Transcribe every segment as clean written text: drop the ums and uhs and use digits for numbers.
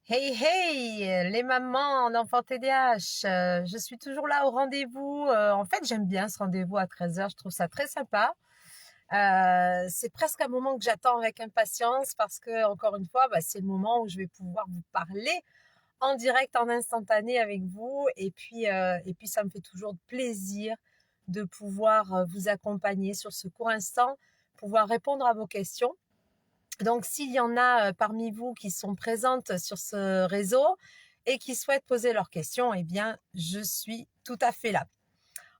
Hey hey, les mamans d'enfants TDAH, je suis toujours là au rendez-vous. En fait, j'aime bien ce rendez-vous à 13 heures. Je trouve ça très sympa. C'est presque un moment que j'attends avec impatience parce que, encore une fois, c'est le moment où je vais pouvoir vous parler en direct, en instantané avec vous. Et puis ça me fait toujours plaisir de pouvoir vous accompagner sur ce court instant, pouvoir répondre à vos questions. Donc, s'il y en a parmi vous qui sont présentes sur ce réseau et qui souhaitent poser leurs questions, eh bien, je suis tout à fait là.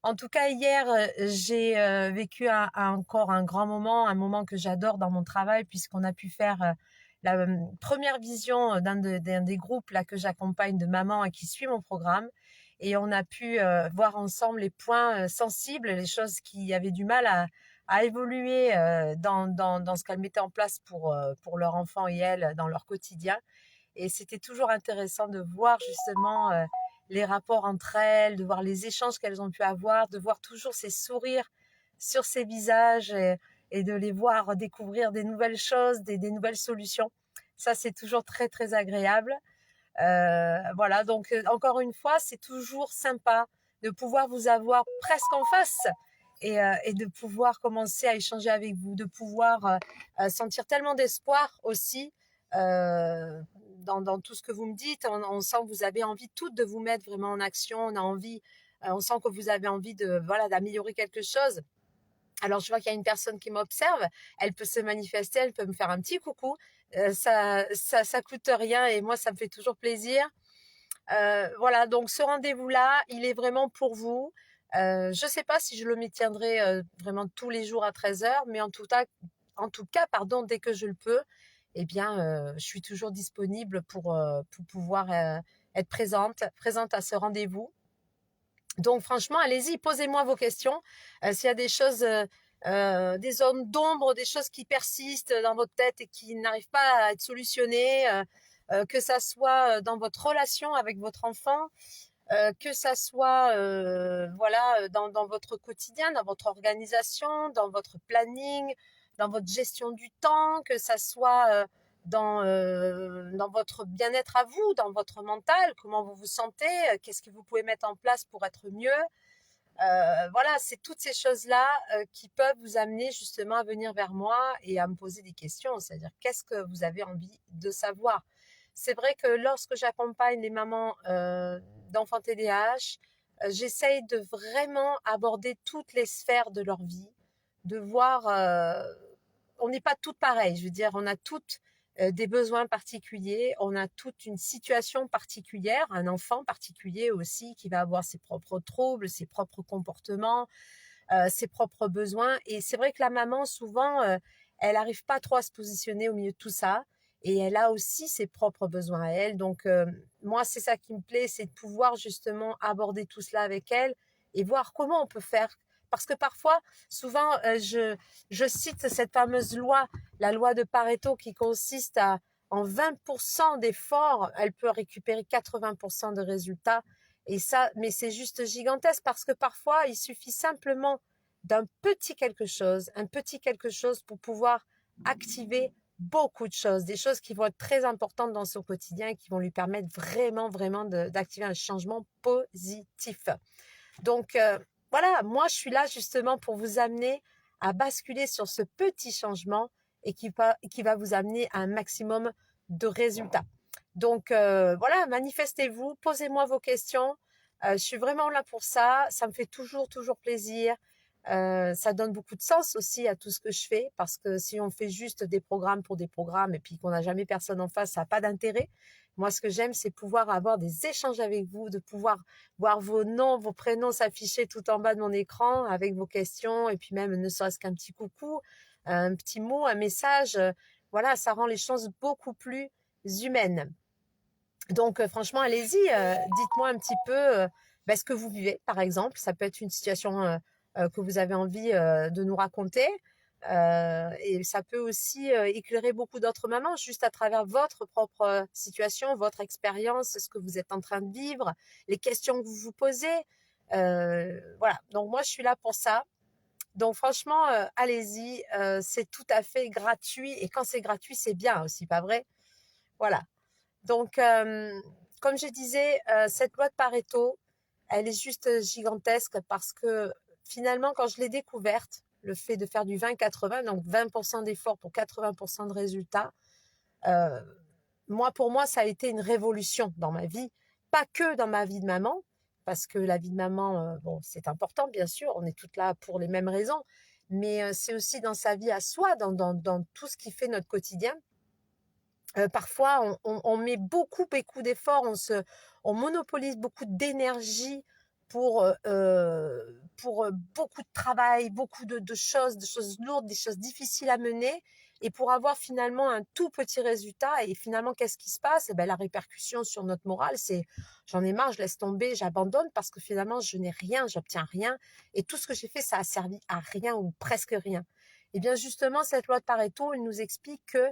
En tout cas, hier, j'ai vécu encore un grand moment, un moment que j'adore dans mon travail, puisqu'on a pu faire la première vision d'un des groupes là que j'accompagne de mamans et qui suit mon programme. Et on a pu voir ensemble les points sensibles, les choses qui avaient du mal à évoluer dans ce qu'elles mettaient en place pour leur enfant et elles dans leur quotidien. Et c'était toujours intéressant de voir justement les rapports entre elles, de voir les échanges qu'elles ont pu avoir, de voir toujours ces sourires sur ces visages et de les voir découvrir des nouvelles choses, des nouvelles solutions. Ça, c'est toujours très, très agréable. Voilà, donc encore une fois, c'est toujours sympa de pouvoir vous avoir presque en face et de pouvoir commencer à échanger avec vous, de pouvoir sentir tellement d'espoir aussi dans tout ce que vous me dites. On sent que vous avez envie toutes de vous mettre vraiment en action. On sent que vous avez envie de voilà d'améliorer quelque chose. Alors, je vois qu'il y a une personne qui m'observe, elle peut se manifester, elle peut me faire un petit coucou. Ça coûte rien et moi, ça me fait toujours plaisir. Voilà, donc ce rendez-vous-là, il est vraiment pour vous. Je ne sais pas si je le maintiendrai vraiment tous les jours à 13 heures, mais en tout cas, pardon, dès que je le peux, eh bien, je suis toujours disponible pour pouvoir être présente à ce rendez-vous. Donc franchement, allez-y, posez-moi vos questions. S'il y a des choses, des zones d'ombre, des choses qui persistent dans votre tête et qui n'arrivent pas à être solutionnées, que ça soit dans votre relation avec votre enfant, que ça soit voilà dans votre quotidien, dans votre organisation, dans votre planning, dans votre gestion du temps, que ça soit dans votre bien-être à vous, dans votre mental, comment vous vous sentez, qu'est-ce que vous pouvez mettre en place pour être mieux. Voilà, c'est toutes ces choses-là qui peuvent vous amener justement à venir vers moi et à me poser des questions, c'est-à-dire qu'est-ce que vous avez envie de savoir. C'est vrai que lorsque j'accompagne les mamans d'enfants TDAH, j'essaye de vraiment aborder toutes les sphères de leur vie, de voir, on n'est pas toutes pareilles, je veux dire, on a toutes des besoins particuliers, on a toute une situation particulière, un enfant particulier aussi qui va avoir ses propres troubles, ses propres comportements, ses propres besoins. Et c'est vrai que la maman, souvent, elle n'arrive pas trop à se positionner au milieu de tout ça. Et elle a aussi ses propres besoins à elle. Donc, moi, c'est ça qui me plaît, c'est de pouvoir justement aborder tout cela avec elle et voir comment on peut faire. Parce que parfois, souvent, je cite cette fameuse loi, la loi de Pareto, qui consiste à, en 20% d'efforts, elle peut récupérer 80% de résultats. Et ça, mais c'est juste gigantesque parce que parfois, il suffit simplement d'un un petit quelque chose pour pouvoir activer beaucoup de choses, des choses qui vont être très importantes dans son quotidien et qui vont lui permettre vraiment, vraiment d'activer un changement positif. Donc, voilà, moi, je suis là justement pour vous amener à basculer sur ce petit changement et qui va vous amener à un maximum de résultats. Donc, voilà, manifestez-vous, posez-moi vos questions. Je suis vraiment là pour ça. Ça me fait toujours, toujours plaisir. Ça donne beaucoup de sens aussi à tout ce que je fais parce que si on fait juste des programmes pour des programmes et puis qu'on n'a jamais personne en face, ça n'a pas d'intérêt. Moi, ce que j'aime, c'est pouvoir avoir des échanges avec vous, de pouvoir voir vos noms, vos prénoms s'afficher tout en bas de mon écran avec vos questions et puis même ne serait-ce qu'un petit coucou, un petit mot, un message. Voilà, ça rend les choses beaucoup plus humaines. Donc, franchement, allez-y, dites-moi un petit peu ce que vous vivez, par exemple. Ça peut être une situation que vous avez envie de nous raconter. Et ça peut aussi éclairer beaucoup d'autres mamans juste à travers votre propre situation, votre expérience, ce que vous êtes en train de vivre, les questions que vous vous posez. Voilà, donc moi, je suis là pour ça. Donc franchement, allez-y, c'est tout à fait gratuit. Et quand c'est gratuit, c'est bien aussi, pas vrai? Voilà. Donc, comme je disais, cette loi de Pareto, elle est juste gigantesque parce que finalement, quand je l'ai découverte, le fait de faire du 20-80, donc 20% d'efforts pour 80% de résultats, euh, pour moi, ça a été une révolution dans ma vie. Pas que dans ma vie de maman, parce que la vie de maman, bon, c'est important, bien sûr, on est toutes là pour les mêmes raisons, mais c'est aussi dans sa vie à soi, dans tout ce qui fait notre quotidien. Parfois, on met beaucoup d'efforts, on monopolise beaucoup d'énergie pour beaucoup de travail, beaucoup de choses lourdes, des choses difficiles à mener, et pour avoir finalement un tout petit résultat. Et finalement, qu'est-ce qui se passe? Eh ben, la répercussion sur notre morale, c'est j'en ai marre, je laisse tomber, j'abandonne parce que finalement, je n'ai rien, j'obtiens rien, et tout ce que j'ai fait, ça a servi à rien ou presque rien. Et bien justement, cette loi de Pareto, elle nous explique que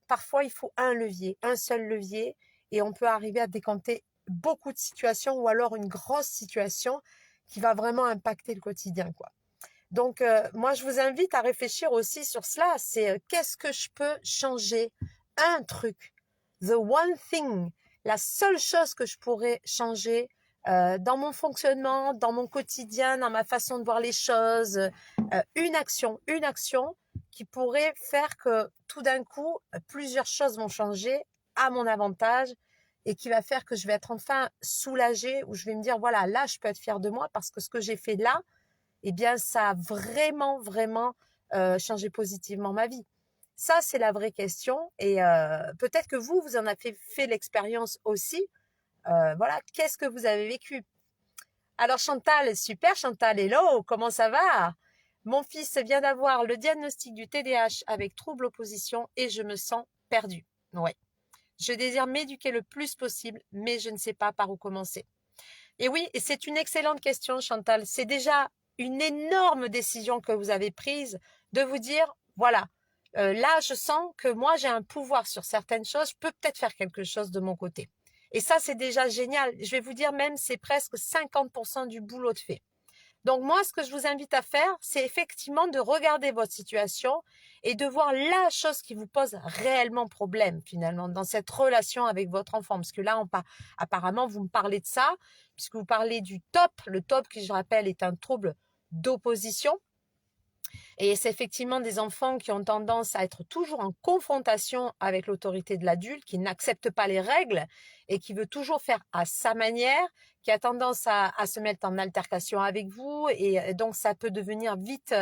parfois, il faut un seul levier, et on peut arriver à décanter beaucoup de situations ou alors une grosse situation qui va vraiment impacter le quotidien, quoi. Donc, moi, je vous invite à réfléchir aussi sur cela. C'est qu'est-ce que je peux changer? Un truc, the one thing, la seule chose que je pourrais changer dans mon fonctionnement, dans mon quotidien, dans ma façon de voir les choses, une action qui pourrait faire que tout d'un coup, plusieurs choses vont changer à mon avantage et qui va faire que je vais être enfin soulagée, ou je vais me dire, voilà, là, je peux être fière de moi parce que ce que j'ai fait là, eh bien, ça a vraiment changé positivement ma vie. Ça, c'est la vraie question. Et peut-être que vous en avez fait l'expérience aussi. Voilà, qu'est-ce que vous avez vécu? Alors Chantal, super Chantal, hello, comment ça va? Mon fils vient d'avoir le diagnostic du TDAH avec trouble opposition et je me sens perdue. Ouais. Je désire m'éduquer le plus possible, mais je ne sais pas par où commencer. Et oui, et c'est une excellente question, Chantal. C'est déjà une énorme décision que vous avez prise de vous dire, voilà, là, je sens que moi, j'ai un pouvoir sur certaines choses. Je peux peut-être faire quelque chose de mon côté. Et ça, c'est déjà génial. Je vais vous dire même, c'est presque 50% du boulot de fait. Donc moi, ce que je vous invite à faire, c'est effectivement de regarder votre situation et de voir la chose qui vous pose réellement problème finalement dans cette relation avec votre enfant. Parce que là, apparemment, vous me parlez de ça, puisque vous parlez du TOP. Le TOP, qui je rappelle, est un trouble d'opposition. Et c'est effectivement des enfants qui ont tendance à être toujours en confrontation avec l'autorité de l'adulte, qui n'accepte pas les règles et qui veut toujours faire à sa manière, qui a tendance à se mettre en altercation avec vous. Et donc, ça peut devenir vite,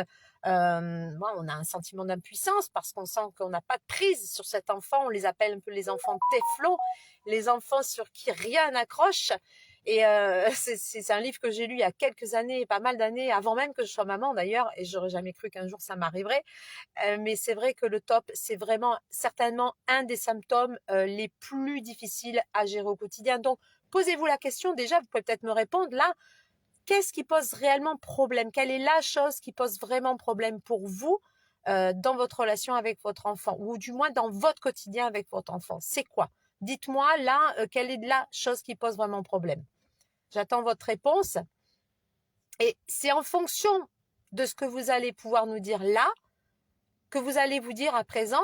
on a un sentiment d'impuissance parce qu'on sent qu'on n'a pas de prise sur cet enfant. On les appelle un peu les enfants téflons, les enfants sur qui rien n'accroche. Et c'est un livre que j'ai lu il y a quelques années, pas mal d'années, avant même que je sois maman d'ailleurs, et j'aurais jamais cru qu'un jour ça m'arriverait. Mais c'est vrai que le TOP, c'est vraiment certainement un des symptômes les plus difficiles à gérer au quotidien. Donc, posez-vous la question déjà, vous pouvez peut-être me répondre là, qu'est-ce qui pose réellement problème? Quelle est la chose qui pose vraiment problème pour vous dans votre relation avec votre enfant, ou du moins dans votre quotidien avec votre enfant? C'est quoi? Dites-moi là, quelle est la chose qui pose vraiment problème? J'attends votre réponse. Et c'est en fonction de ce que vous allez pouvoir nous dire là, que vous allez vous dire à présent,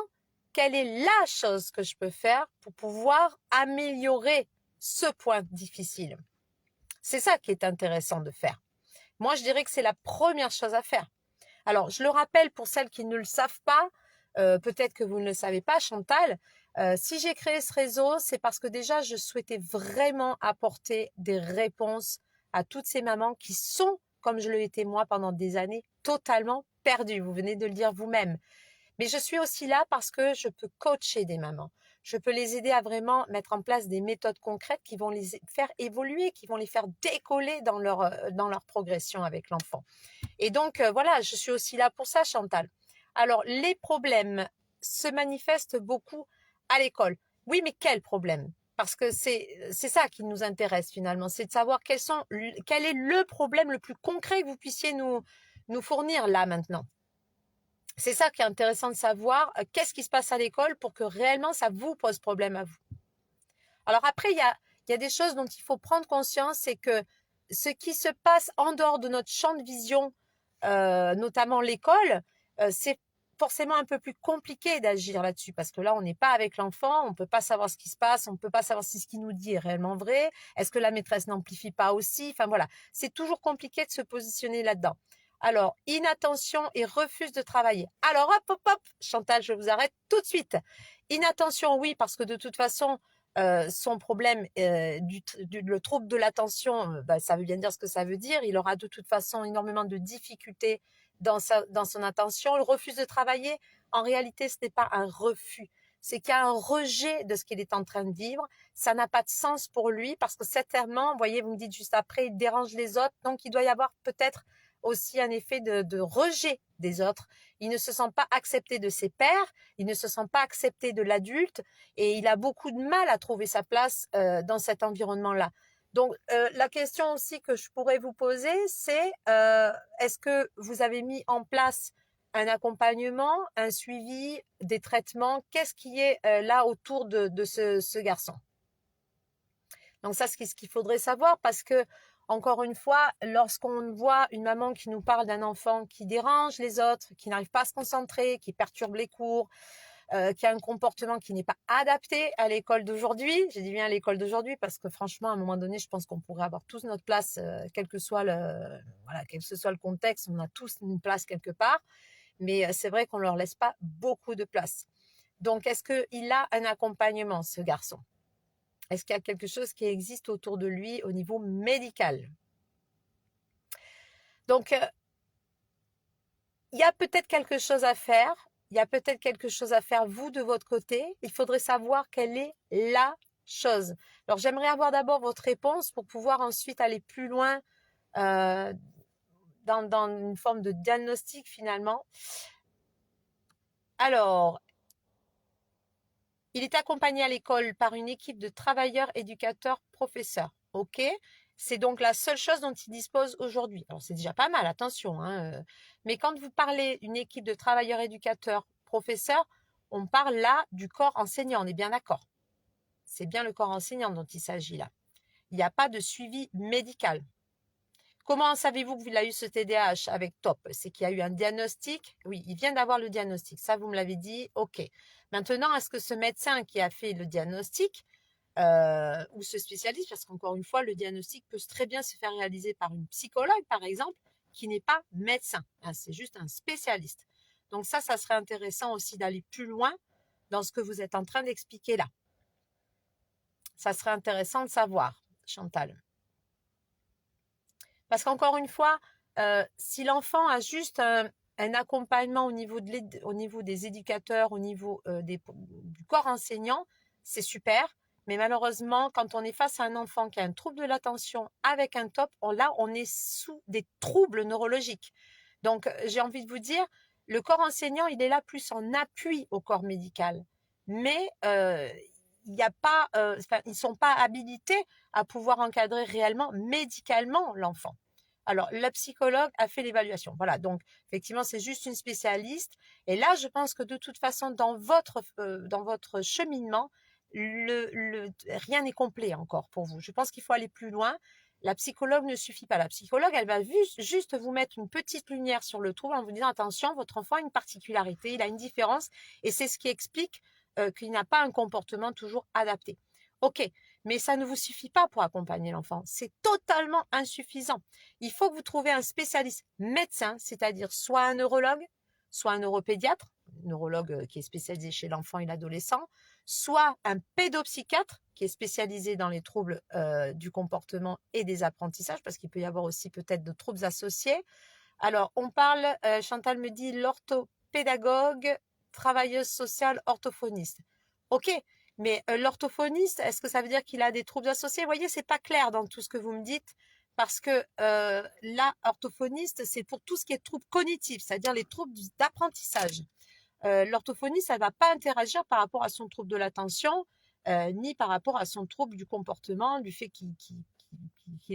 quelle est la chose que je peux faire pour pouvoir améliorer ce point difficile. C'est ça qui est intéressant de faire. Moi, je dirais que c'est la première chose à faire. Alors, je le rappelle pour celles qui ne le savent pas, peut-être que vous ne le savez pas, Chantal, si j'ai créé ce réseau, c'est parce que déjà, je souhaitais vraiment apporter des réponses à toutes ces mamans qui sont, comme je l'ai été moi pendant des années, totalement perdues. Vous venez de le dire vous-même. Mais je suis aussi là parce que je peux coacher des mamans. Je peux les aider à vraiment mettre en place des méthodes concrètes qui vont les faire évoluer, qui vont les faire décoller dans leur progression avec l'enfant. Et donc, voilà, je suis aussi là pour ça, Chantal. Alors, les problèmes se manifestent beaucoup à l'école. Oui, mais quels problèmes? Parce que c'est ça qui nous intéresse finalement, c'est de savoir quel est le problème le plus concret que vous puissiez nous fournir là maintenant. C'est ça qui est intéressant de savoir, qu'est-ce qui se passe à l'école pour que réellement ça vous pose problème à vous. Alors après, il y a des choses dont il faut prendre conscience, c'est que ce qui se passe en dehors de notre champ de vision, notamment l'école, c'est forcément un peu plus compliqué d'agir là-dessus parce que là, on n'est pas avec l'enfant, on ne peut pas savoir ce qui se passe, on ne peut pas savoir si ce qu'il nous dit est réellement vrai. Est-ce que la maîtresse n'amplifie pas aussi? Enfin voilà, c'est toujours compliqué de se positionner là-dedans. Alors, inattention et refuse de travailler. Alors, hop, hop, hop, Chantal, je vous arrête tout de suite. Inattention, oui, parce que de toute façon, son problème, le trouble de l'attention, ça veut bien dire ce que ça veut dire. Il aura de toute façon énormément de difficultés dans son attention. Il refuse de travailler. En réalité, ce n'est pas un refus. C'est qu'il y a un rejet de ce qu'il est en train de vivre. Ça n'a pas de sens pour lui parce que certainement, vous voyez, vous me dites juste après, il dérange les autres. Donc, il doit y avoir peut-être aussi un effet de rejet des autres. Il ne se sent pas accepté de ses pairs, il ne se sent pas accepté de l'adulte et il a beaucoup de mal à trouver sa place dans cet environnement-là. Donc, la question aussi que je pourrais vous poser, c'est est-ce que vous avez mis en place un accompagnement, un suivi, des traitements? Qu'est-ce qui est là autour de ce garçon? Donc ça, c'est ce qu'il faudrait savoir parce que, encore une fois, lorsqu'on voit une maman qui nous parle d'un enfant qui dérange les autres, qui n'arrive pas à se concentrer, qui perturbe les cours, qui a un comportement qui n'est pas adapté à l'école d'aujourd'hui, j'ai dit bien à l'école d'aujourd'hui parce que franchement, à un moment donné, je pense qu'on pourrait avoir tous notre place, quel que soit le contexte, on a tous une place quelque part, mais c'est vrai qu'on leur laisse pas beaucoup de place. Donc, est-ce qu'il a un accompagnement, ce garçon? Est-ce qu'il y a quelque chose qui existe autour de lui au niveau médical? Donc, il y a peut-être quelque chose à faire. Il y a peut-être quelque chose à faire, vous, de votre côté. Il faudrait savoir quelle est la chose. Alors, j'aimerais avoir d'abord votre réponse pour pouvoir ensuite aller plus loin dans une forme de diagnostic, finalement. Alors, il est accompagné à l'école par une équipe de travailleurs, éducateurs, professeurs. OK? C'est donc la seule chose dont il dispose aujourd'hui. Alors, c'est déjà pas mal, attention, hein. Mais quand vous parlez d'une équipe de travailleurs, éducateurs, professeurs, on parle là du corps enseignant, on est bien d'accord. C'est bien le corps enseignant dont il s'agit là. Il n'y a pas de suivi médical. Comment savez-vous qu'il a eu ce TDAH avec TOP? C'est qu'il y a eu un diagnostic. Oui, il vient d'avoir le diagnostic. Ça, vous me l'avez dit. OK. Maintenant, est-ce que ce médecin qui a fait le diagnostic ou ce spécialiste, parce qu'encore une fois, le diagnostic peut très bien se faire réaliser par une psychologue, par exemple, qui n'est pas médecin. Hein, c'est juste un spécialiste. Donc ça serait intéressant aussi d'aller plus loin dans ce que vous êtes en train d'expliquer là. Ça serait intéressant de savoir, Chantal. Parce qu'encore une fois, si l'enfant a juste un accompagnement au niveau des éducateurs, au niveau du corps enseignant, c'est super. Mais malheureusement, quand on est face à un enfant qui a un trouble de l'attention avec un TOP, là, on est sous des troubles neurologiques. Donc, j'ai envie de vous dire, le corps enseignant, il est là plus en appui au corps médical. Mais il y a pas, ils ne sont pas habilités à pouvoir encadrer réellement, médicalement, l'enfant. Alors, la psychologue a fait l'évaluation. Voilà, donc effectivement, c'est juste une spécialiste. Et là, je pense que de toute façon, dans votre cheminement, rien n'est complet encore pour vous. Je pense qu'il faut aller plus loin. La psychologue ne suffit pas. La psychologue, elle va juste vous mettre une petite lumière sur le trouble en vous disant, attention, votre enfant a une particularité, il a une différence. Et c'est ce qui explique qu'il n'a pas un comportement toujours adapté. OK, mais ça ne vous suffit pas pour accompagner l'enfant. C'est totalement insuffisant. Il faut que vous trouviez un spécialiste médecin, c'est-à-dire soit un neurologue, soit un neuropédiatre, neurologue qui est spécialisé chez l'enfant et l'adolescent, soit un pédopsychiatre qui est spécialisé dans les troubles du comportement et des apprentissages, parce qu'il peut y avoir aussi peut-être de troubles associés. Alors, on parle, Chantal me dit, l'orthopédagogue, travailleuse sociale, orthophoniste. OK, mais l'orthophoniste, est-ce que ça veut dire qu'il a des troubles associés? Vous voyez, c'est pas clair dans tout ce que vous me dites, parce que là, orthophoniste, c'est pour tout ce qui est troubles cognitifs, c'est-à-dire les troubles d'apprentissage. L'orthophoniste, elle ne va pas interagir par rapport à son trouble de l'attention, ni par rapport à son trouble du comportement, du fait qu'il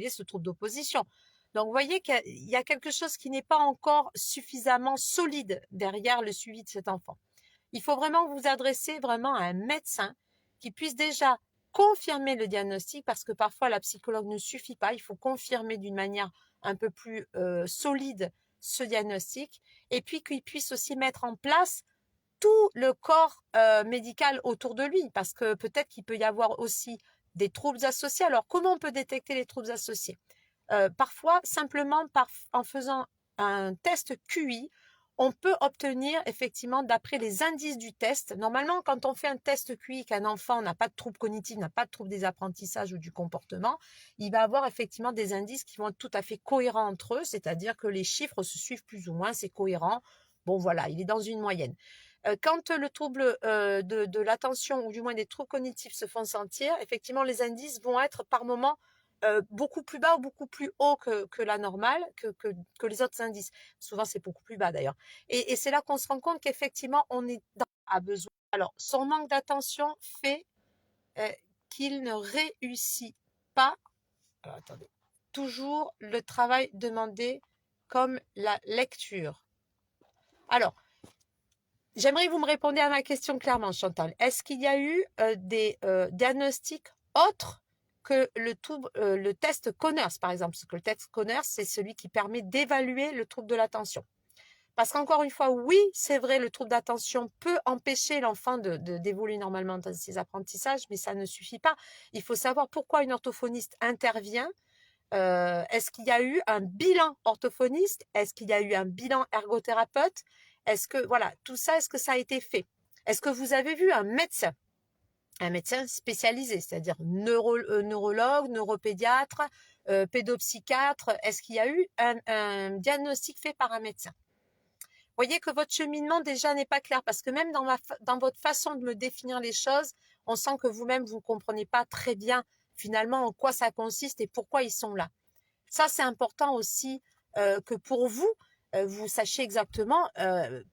ait ce trouble d'opposition. Donc, vous voyez qu'il y a quelque chose qui n'est pas encore suffisamment solide derrière le suivi de cet enfant. Il faut vraiment vous adresser vraiment à un médecin qui puisse déjà confirmer le diagnostic, parce que parfois la psychologue ne suffit pas. Il faut confirmer d'une manière un peu plus solide ce diagnostic. et puis qu'il puisse aussi mettre en place tout le corps médical autour de lui, parce que peut-être qu'il peut y avoir aussi des troubles associés. Alors, comment on peut détecter les troubles associés? Parfois, simplement en faisant un test QI, on peut obtenir effectivement, d'après les indices du test, normalement, quand on fait un test QI, qu'un enfant n'a pas de trouble cognitif, n'a pas de trouble des apprentissages ou du comportement, il va avoir effectivement des indices qui vont être tout à fait cohérents entre eux, c'est-à-dire que les chiffres se suivent plus ou moins, c'est cohérent. Bon, voilà, il est dans une moyenne. Quand le trouble de l'attention ou du moins des troubles cognitifs se font sentir, effectivement, les indices vont être par moment beaucoup plus bas ou beaucoup plus haut que la normale, que les autres indices. Souvent, c'est beaucoup plus bas d'ailleurs. Et c'est là qu'on se rend compte qu'effectivement, on est à besoin. Alors, son manque d'attention fait qu'il ne réussit pas, alors, attendez, toujours le travail demandé comme la lecture. Alors, j'aimerais que vous me répondiez à ma question clairement, Chantal. Est-ce qu'il y a eu des diagnostics autres que le test Conners, par exemple? Parce que le test Conners, c'est celui qui permet d'évaluer le trouble de l'attention. Parce qu'encore une fois, oui, c'est vrai, le trouble d'attention peut empêcher l'enfant d'évoluer normalement dans ses apprentissages, mais ça ne suffit pas. Il faut savoir pourquoi une orthophoniste intervient. Est-ce qu'il y a eu un bilan orthophoniste? Est-ce qu'il y a eu un bilan ergothérapeute? Est-ce que, voilà, tout ça, est-ce que ça a été fait? Est-ce que vous avez vu un médecin spécialisé, c'est-à-dire neurologue, neuropédiatre, pédopsychiatre? Est-ce qu'il y a eu un diagnostic fait par un médecin? Vous voyez que votre cheminement déjà n'est pas clair, parce que même dans votre façon de me définir les choses, on sent que vous-même, vous ne comprenez pas très bien finalement en quoi ça consiste et pourquoi ils sont là. Ça, c'est important aussi que pour vous, vous sachiez exactement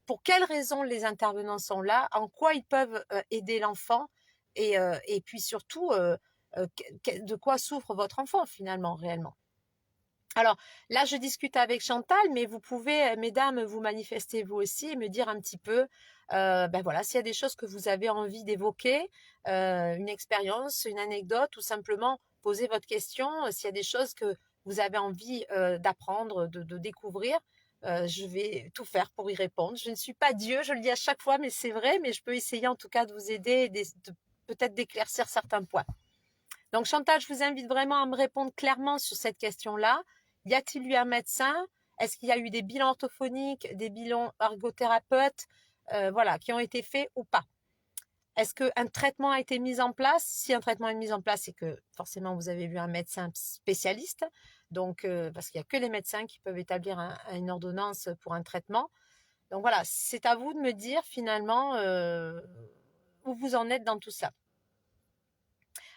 pour quelles raisons les intervenants sont là, en quoi ils peuvent aider l'enfant et puis surtout de quoi souffre votre enfant finalement, réellement. Alors là, je discute avec Chantal, mais vous pouvez, mesdames, vous manifester vous aussi et me dire un petit peu, ben voilà, s'il y a des choses que vous avez envie d'évoquer, une expérience, une anecdote, ou simplement poser votre question, s'il y a des choses que vous avez envie d'apprendre, de découvrir, je vais tout faire pour y répondre. Je ne suis pas Dieu, je le dis à chaque fois, mais c'est vrai, mais je peux essayer en tout cas de vous aider et peut-être d'éclaircir certains points. Donc Chantal, je vous invite vraiment à me répondre clairement sur cette question-là. Y a-t-il eu un médecin? Est-ce qu'il y a eu des bilans orthophoniques, des bilans ergothérapeutes, voilà, qui ont été faits ou pas? Est-ce qu'un traitement a été mis en place? Si un traitement est mis en place, c'est que forcément vous avez vu un médecin spécialiste. Donc, parce qu'il n'y a que les médecins qui peuvent établir une ordonnance pour un traitement. Donc voilà, c'est à vous de me dire finalement où vous en êtes dans tout ça.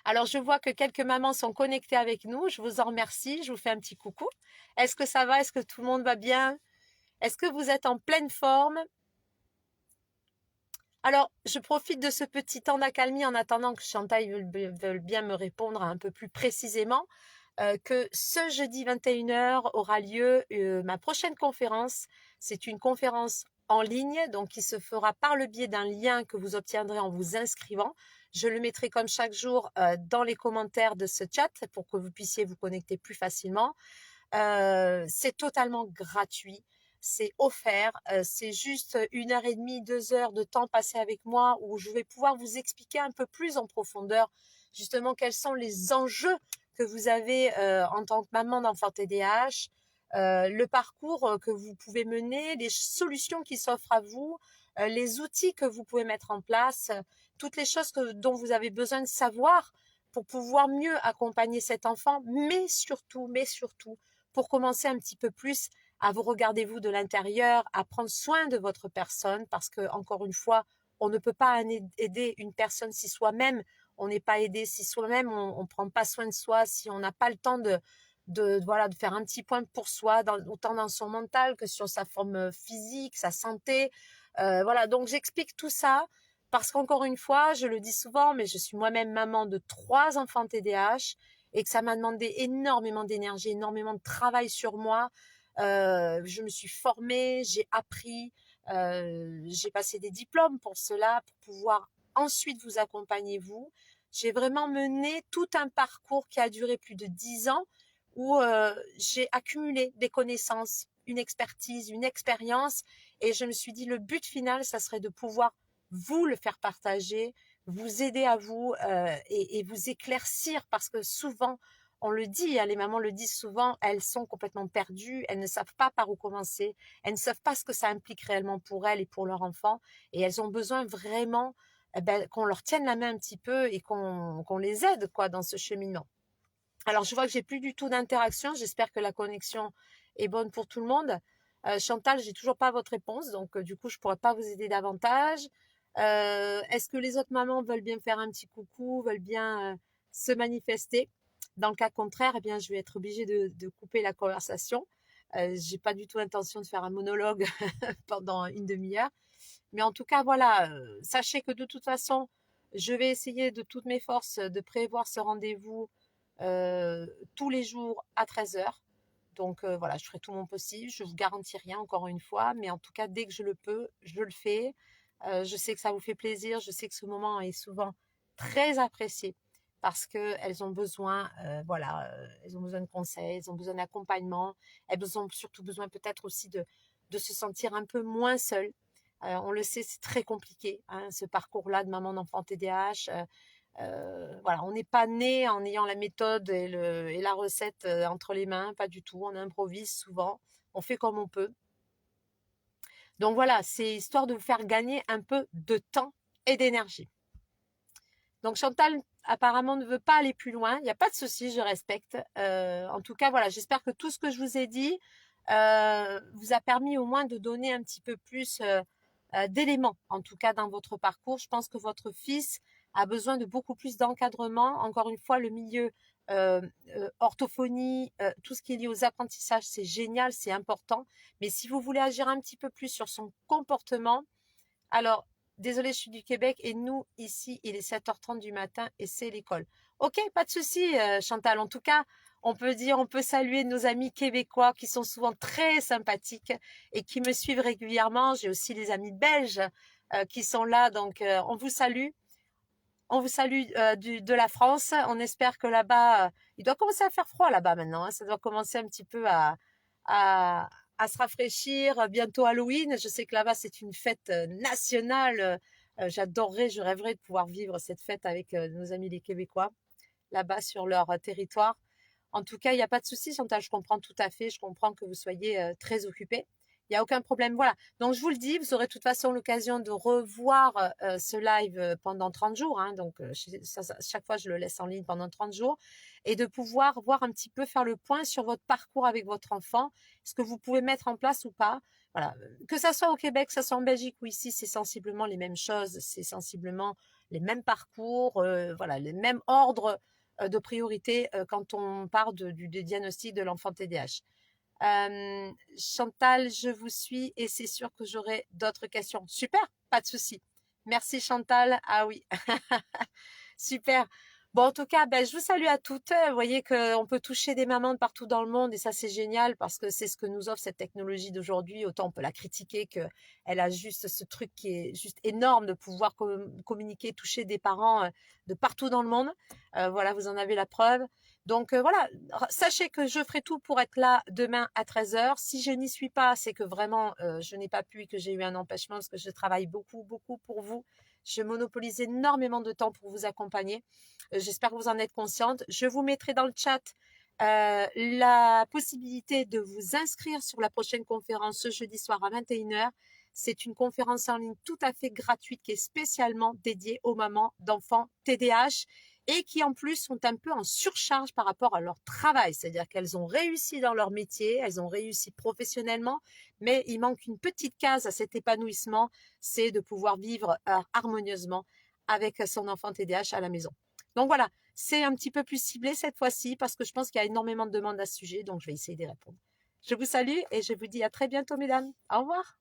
Alors, je vois que quelques mamans sont connectées avec nous. Je vous en remercie. Je vous fais un petit coucou. Est-ce que ça va? Est-ce que tout le monde va bien? Est-ce que vous êtes en pleine forme? Alors, je profite de ce petit temps d'accalmie en attendant que Chantal veuille bien me répondre un peu plus précisément. Que ce jeudi 21h aura lieu ma prochaine conférence. C'est une conférence en ligne, donc qui se fera par le biais d'un lien que vous obtiendrez en vous inscrivant. Je le mettrai comme chaque jour dans les commentaires de ce chat pour que vous puissiez vous connecter plus facilement. C'est totalement gratuit. C'est offert, c'est juste 1h30, 2 heures de temps passé avec moi où je vais pouvoir vous expliquer un peu plus en profondeur justement quels sont les enjeux que vous avez en tant que maman d'enfant TDAH, le parcours que vous pouvez mener, les solutions qui s'offrent à vous, les outils que vous pouvez mettre en place, toutes les choses dont vous avez besoin de savoir pour pouvoir mieux accompagner cet enfant, mais surtout, pour commencer un petit peu plus à vous regarder vous de l'intérieur, à prendre soin de votre personne, parce que encore une fois, on ne peut pas aider une personne si soi-même on n'est pas aidé, si soi-même on ne prend pas soin de soi, si on n'a pas le temps voilà, de faire un petit point pour soi, autant dans son mental que sur sa forme physique, sa santé. Voilà, donc j'explique tout ça parce qu'encore une fois, je le dis souvent, mais je suis moi-même maman de 3 enfants TDAH et que ça m'a demandé énormément d'énergie, énormément de travail sur moi. Je me suis formée, j'ai appris, j'ai passé des diplômes pour cela, pour pouvoir ensuite vous accompagner vous. J'ai vraiment mené tout un parcours qui a duré plus de 10 ans où j'ai accumulé des connaissances, une expertise, une expérience Et je me suis dit, le but final, ça serait de pouvoir vous le faire partager, vous aider à vous et vous éclaircir parce que souvent, on le dit, hein, les mamans le disent souvent, elles sont complètement perdues, elles ne savent pas par où commencer, elles ne savent pas ce que ça implique réellement pour elles et pour leur enfant et elles ont besoin vraiment qu'on leur tienne la main un petit peu et qu'on les aide quoi dans ce cheminement. Alors je vois que j'ai plus du tout d'interaction, j'espère que la connexion est bonne pour tout le monde. Chantal, j'ai toujours pas votre réponse, donc du coup je pourrais pas vous aider davantage. Est-ce que les autres mamans veulent bien faire un petit coucou, veulent bien se manifester? Dans le cas contraire, eh bien je vais être obligée de couper la conversation. J'ai pas du tout l'intention de faire un monologue pendant une demi-heure. Mais en tout cas, voilà, sachez que de toute façon, je vais essayer de toutes mes forces de prévoir ce rendez-vous euh, tous les jours à 13 heures. Donc voilà, je ferai tout mon possible. Je ne vous garantis rien encore une fois, mais en tout cas, dès que je le peux, je le fais. Je sais que ça vous fait plaisir. Je sais que ce moment est souvent très apprécié parce qu'elles ont besoin, voilà, elles ont besoin de conseils, elles ont besoin d'accompagnement, elles ont surtout besoin peut-être aussi de se sentir un peu moins seules. On le sait, c'est très compliqué, hein, ce parcours-là de maman d'enfant TDAH. Voilà, on n'est pas né en ayant la méthode et la recette entre les mains, pas du tout. On improvise souvent, on fait comme on peut. Donc voilà, c'est histoire de vous faire gagner un peu de temps et d'énergie. Donc Chantal apparemment ne veut pas aller plus loin. Il n'y a pas de souci, je respecte. En tout cas, voilà, j'espère que tout ce que je vous ai dit vous a permis au moins de donner un petit peu plus d'éléments, en tout cas dans votre parcours. Je pense que votre fils a besoin de beaucoup plus d'encadrement. Encore une fois, le milieu orthophonie, tout ce qui est lié aux apprentissages, c'est génial, c'est important. Mais si vous voulez agir un petit peu plus sur son comportement, alors, désolé, je suis du Québec et nous, ici, il est 7h30 du matin et c'est l'école. Ok, pas de souci, Chantal. En tout cas, on peut dire, on peut saluer nos amis québécois qui sont souvent très sympathiques et qui me suivent régulièrement. J'ai aussi les amis belges qui sont là, donc on vous salue. On vous salue de la France. On espère que là-bas, il doit commencer à faire froid là-bas maintenant, hein. Ça doit commencer un petit peu à, à se rafraîchir. Bientôt Halloween. Je sais que là-bas, c'est une fête nationale. J'adorerais, je rêverais de pouvoir vivre cette fête avec nos amis les Québécois là-bas sur leur territoire. En tout cas, il n'y a pas de souci, Chantal, je comprends tout à fait. Je comprends que vous soyez très occupée. Il n'y a aucun problème. Voilà. Donc, je vous le dis, vous aurez de toute façon l'occasion de revoir ce live pendant 30 jours. Hein, donc, chaque fois, je le laisse en ligne pendant 30 jours. Et de pouvoir voir un petit peu, faire le point sur votre parcours avec votre enfant. Ce que vous pouvez mettre en place ou pas. Voilà. Que ça soit au Québec, que ça soit en Belgique ou ici, c'est sensiblement les mêmes choses. C'est sensiblement les mêmes parcours. Voilà, les mêmes ordres de priorité quand on part du diagnostic de l'enfant TDAH. Chantal, je vous suis et c'est sûr que j'aurai d'autres questions. Super, pas de souci. Merci Chantal. Ah oui, super. Bon, en tout cas, ben, je vous salue à toutes. Vous voyez qu'on peut toucher des mamans de partout dans le monde et ça, c'est génial parce que c'est ce que nous offre cette technologie d'aujourd'hui. Autant on peut la critiquer qu'elle a juste ce truc qui est juste énorme de pouvoir communiquer, toucher des parents de partout dans le monde. Voilà, vous en avez la preuve. Donc voilà, sachez que je ferai tout pour être là demain à 13h. Si je n'y suis pas, c'est que vraiment je n'ai pas pu et que j'ai eu un empêchement parce que je travaille beaucoup, beaucoup pour vous. Je monopolise énormément de temps pour vous accompagner. J'espère que vous en êtes consciente. Je vous mettrai dans le chat la possibilité de vous inscrire sur la prochaine conférence ce jeudi soir à 21h. C'est une conférence en ligne tout à fait gratuite qui est spécialement dédiée aux mamans d'enfants TDAH et qui en plus sont un peu en surcharge par rapport à leur travail. C'est-à-dire qu'elles ont réussi dans leur métier, elles ont réussi professionnellement, mais il manque une petite case à cet épanouissement, c'est de pouvoir vivre harmonieusement avec son enfant TDAH à la maison. Donc voilà, c'est un petit peu plus ciblé cette fois-ci parce que je pense qu'il y a énormément de demandes à ce sujet, donc je vais essayer d'y répondre. Je vous salue et je vous dis à très bientôt, mesdames. Au revoir.